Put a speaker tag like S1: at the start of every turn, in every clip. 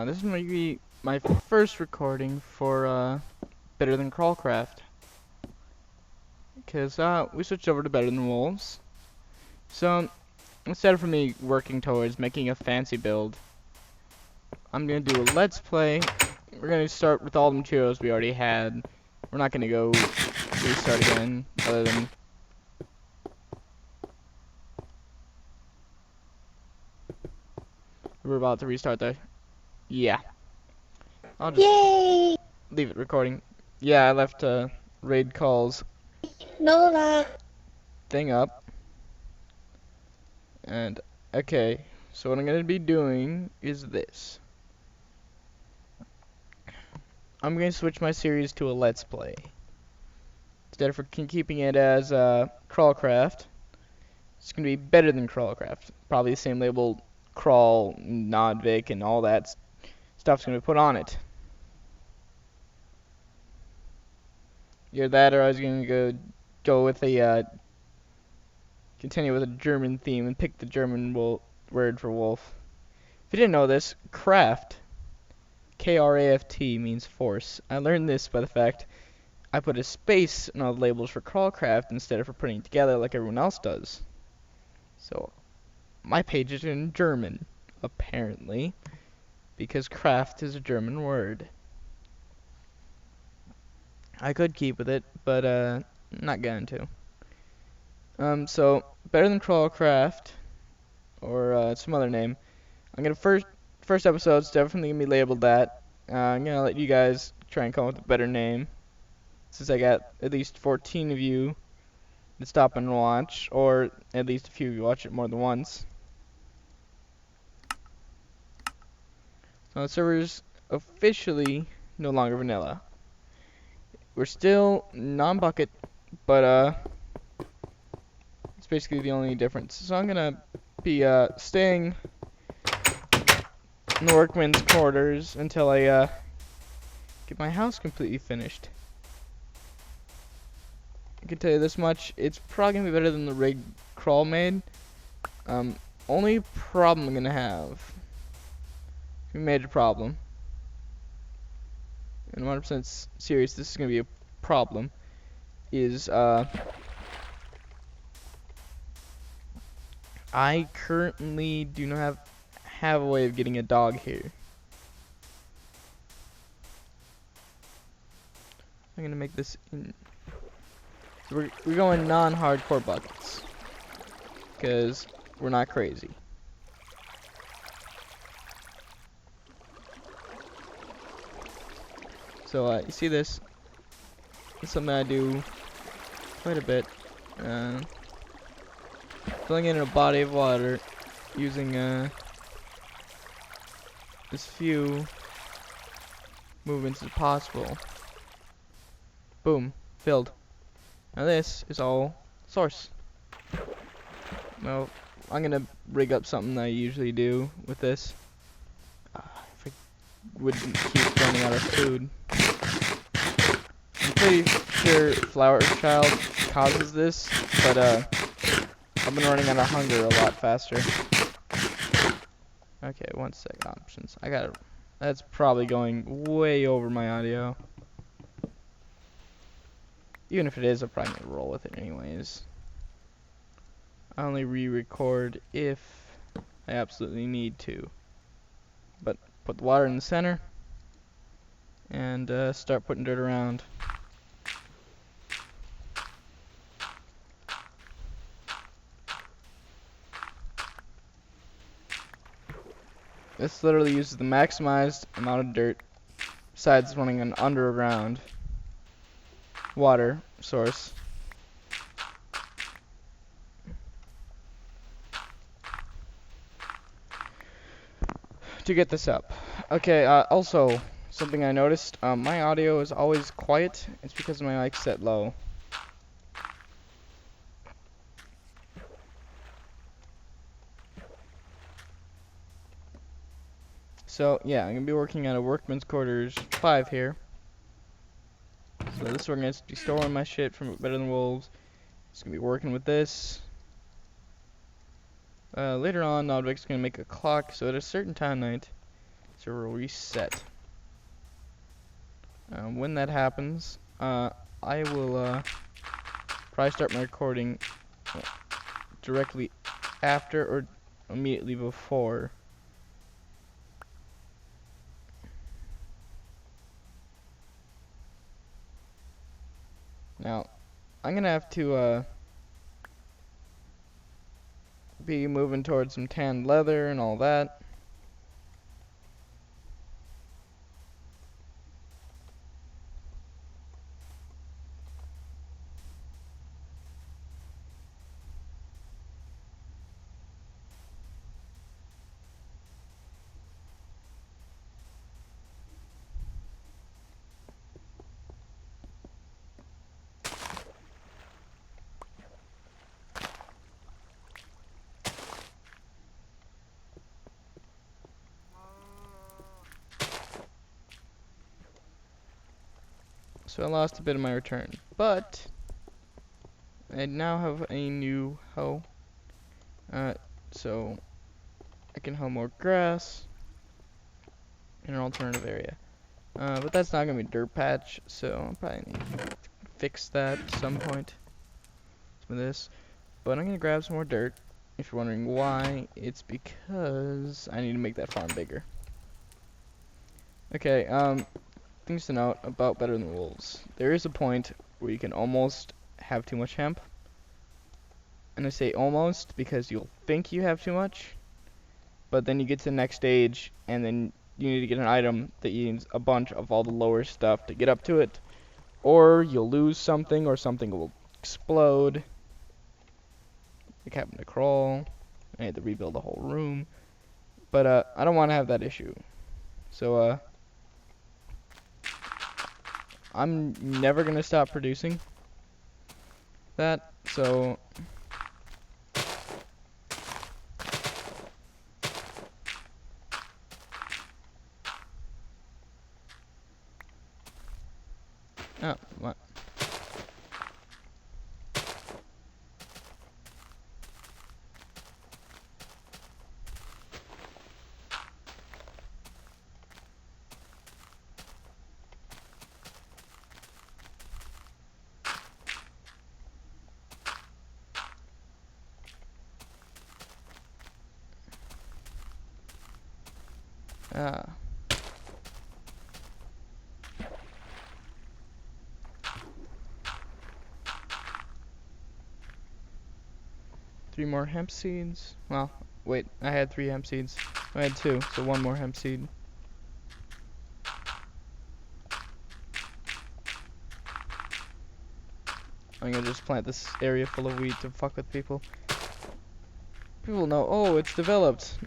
S1: This is going to be my first recording for Better Than Krawllkraft, because we switched over to Better Than Wolves. So instead of me working towards making a fancy build, I'm going to do a let's play. We're going to start with all the materials we already had. We're not going to go restart again, other than we're about to restart the... Yeah. I'll just
S2: Yay!
S1: leave it recording. Yeah, I left raid calls
S2: Nola!
S1: thing up. And, okay, so what I'm going to be doing is this. I'm going to switch my series to a Let's Play. Instead of keeping it as Krawllkraft, it's going to be better than Krawllkraft. Probably the same label, Crawl, Nodvik, and all that stuff's going to be put on it. Either that, or I was going to go with a, continue with a German theme and pick the German word for wolf. If you didn't know this, craft, K-R-A-F-T, means force. I learned this by the fact I put a space in all the labels for Krawllkraft instead of for putting it together like everyone else does. So, my page is in German, apparently, because craft is a German word. I could keep with it, but not going to. So, better than Krawllkraft, or some other name. I'm gonna first episode's definitely gonna be labeled that. I'm gonna let you guys try and come up with a better name, since I got at least 14 of you to stop and watch, or at least a few of you watch it more than once. So the server's officially no longer vanilla. We're still non-bucket, but it's basically the only difference. So I'm gonna be staying in the workman's quarters until I get my house completely finished. I can tell you this much, it's probably gonna be better than the rig crawl made. Only problem I'm gonna have, a major problem, and 100% serious, this is gonna be a problem, is I currently do not have a way of getting a dog here. I'm gonna make this in. So we're going non-hardcore buckets, because we're not crazy. So you see this? It's something I do quite a bit. Filling it in a body of water using as few movements as possible. Boom, filled. Now this is all source. Well, I'm gonna rig up something I usually do with this. If I wouldn't keep running out of food. I'm pretty sure Flower Child causes this, but I've been running out of hunger a lot faster. Okay, 1 sec, options. That's probably going way over my audio. Even if it is, I'm probably gonna roll with it anyways. I only re-record if I absolutely need to. But put the water in the center and start putting dirt around. This literally uses the maximized amount of dirt besides running an underground water source. To get this up. Okay, also, something I noticed, my audio is always quiet. It's because my mic's set low. So, yeah, I'm going to be working on a workman's quarters 5 here. So this is where I'm going to be storing my shit from Better Than Wolves. It's going to be working with this. Later on, Nodvik's going to make a clock, so at a certain time night, So we'll reset. When that happens, I will probably start my recording directly after or immediately before. Now, I'm gonna have to be moving towards some tanned leather and all that. So I lost a bit of my return, but I now have a new hoe. So I can hoe more grass in an alternative area. But that's not gonna be a dirt patch, so I'll probably need to fix that at some point. Some of this. But I'm gonna grab some more dirt. If you're wondering why, it's because I need to make that farm bigger. Okay, things to note about Better Than Wolves. There is a point where you can almost have too much hemp. And I say almost because you'll think you have too much, but then you get to the next stage and then you need to get an item that uses a bunch of all the lower stuff to get up to it, or you'll lose something or something will explode. Like happened to crawl. I had to rebuild the whole room. But I don't want to have that issue. So I'm never gonna stop producing that. So what? Ah. 3 more hemp seeds. Well, wait, I had 3 hemp seeds. I had 2, so 1 more hemp seed. I'm gonna just plant this area full of weed to fuck with people. People know, oh, it's developed.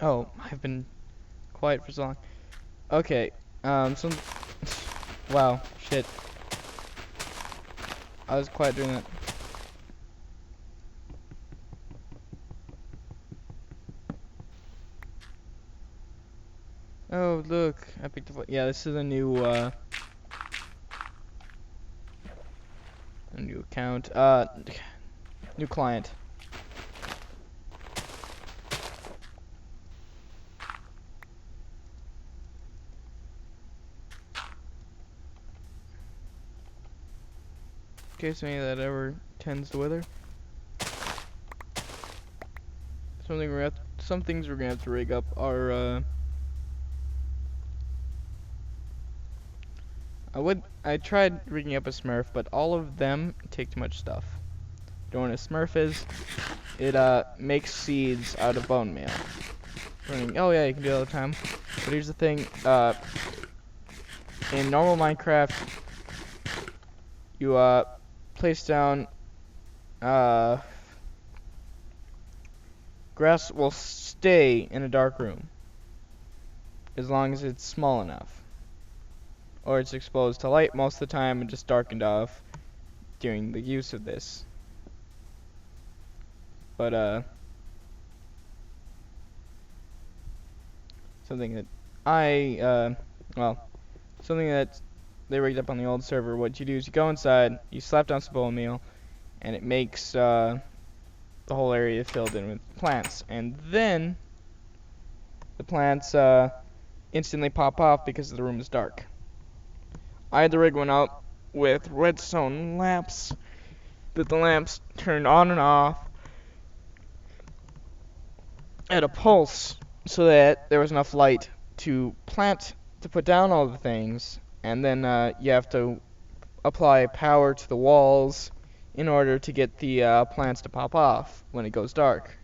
S1: Oh, I've been quiet for so long. Okay, some... Wow, shit. I was quiet doing that. Oh, look, I picked up... Yeah, this is a new, account. New client. In case any of that ever tends to wither. Some things we're gonna have to rig up are I tried rigging up a Smurf, but all of them take too much stuff. You know what a Smurf is? It makes seeds out of bone meal. Oh yeah, you can do it all the time. But here's the thing, in normal Minecraft, you place down grass will stay in a dark room as long as it's small enough, or it's exposed to light most of the time and just darkened off during the use of this. But something that something that they rigged up on the old server, what you do is you go inside, you slap down some bone meal, and it makes the whole area filled in with plants, and then the plants instantly pop off because the room is dark. I had to rig one out with redstone lamps, that the lamps turned on and off at a pulse so that there was enough light to put down all the things, and then you have to apply power to the walls in order to get the plants to pop off when it goes dark.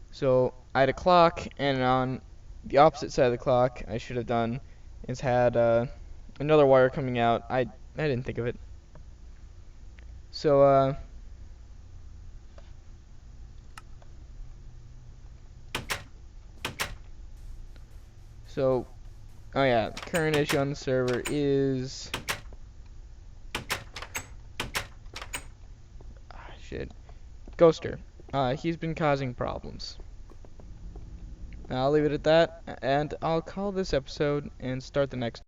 S1: So I had a clock, and on the opposite side of the clock I should have done is had another wire coming out. I didn't think of it. So oh yeah, current issue on the server is shit. Ghoster. He's been causing problems. I'll leave it at that, and I'll call this episode and start the next